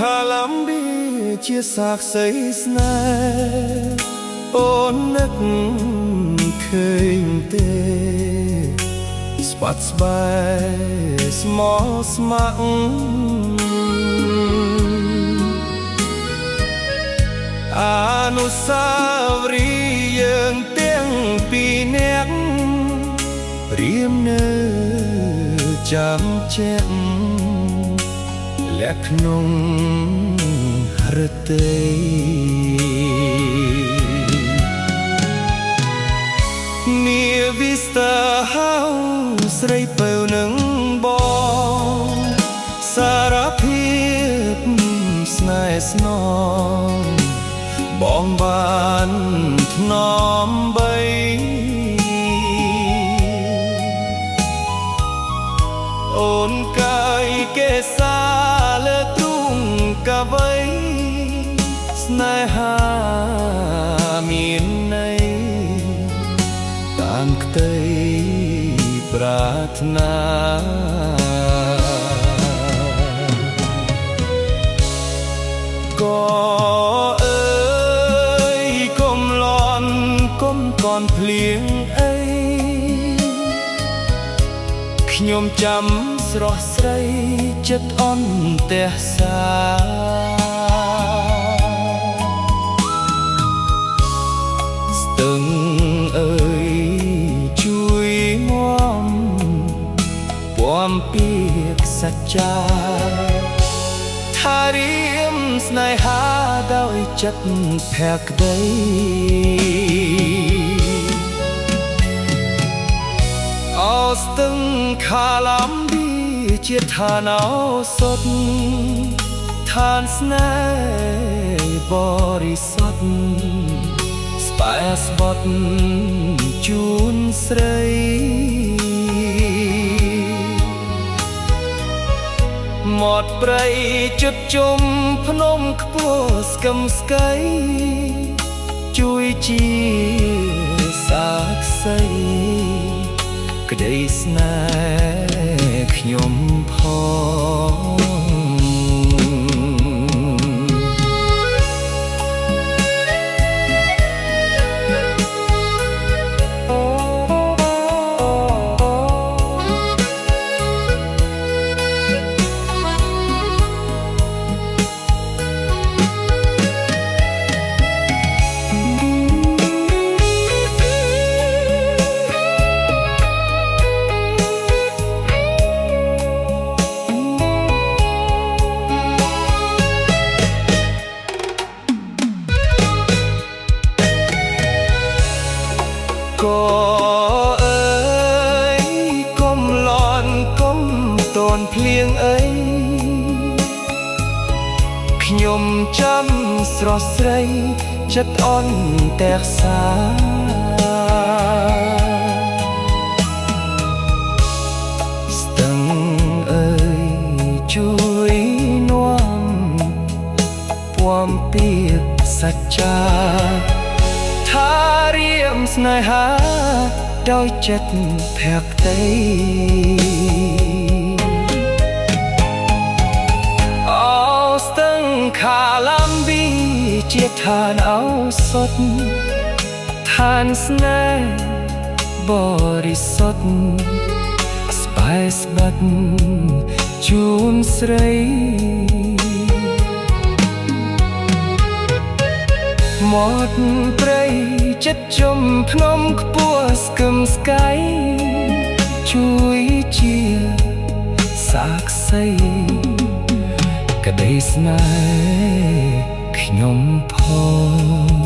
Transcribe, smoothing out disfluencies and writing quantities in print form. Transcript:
ខាឡាំប៊ីជាសាក្សីស្នេហ៍អូននឹកឃើញទេស្បាត់ស្បែកស្មោះស្ម័គ្រអនុស្សាវរីយ៍យើងទាំងពីរនាក់រៀមនៅចាំជាក់លាក់ក្នុងរទេយនីវីស្តាហៅស្រីពៅនឹងបងសារភាពស្នេហ៍ស្នងបងបានថ្នមបីអូនកាយកេសាលើទ្រូងកវៃស្នេហាមានន័យតាមក្តីប្រាថ្នាក៏អើយកុំលន់កុំកនភ្លៀងអីខ្ញុំចាំស្រស់ស្រីចិត្តអន់ទះសាស្ទឹងអើយជួយមកពំពីកសច្ចាថារៀមស្នេហាដោយចិត្តភក្តីអោស្ទឹងខាឡាំប៊ីជាឋានឱសថឋានស្នេហ៍បរិសុទ្ធស្បែកស្បត់ជូនស្រីមាត់ព្រៃជិតជុំភ្នំខ្ពស់ស្កឹមស្កៃជួយជាសាក្សីក្តីស្នេហ៍ខ្ញុំផងក៏អើយកុំលន់កុំតនភ្លៀងអីខ្ញុំចាំស្រស់ស្រីចិត្តអន់ទះសាស្ទឹងអើយជួយនាំពំពីកសច្ចាថារៀមស្នេហាដោយចិត្តភក្តីអោស្ទឹងខាឡាំប៊ីជាឋានឱសថឋានស្នេហ៍បរិសុទ្ធស្បែកស្បត់ជូនស្រីមាត់ព្រៃចិត្តជុំភ្នំខ្ពស់ស្កឹមស្កៃជួយជាសាក្សីក្តីស្នេហ៍ខ្ញុំផង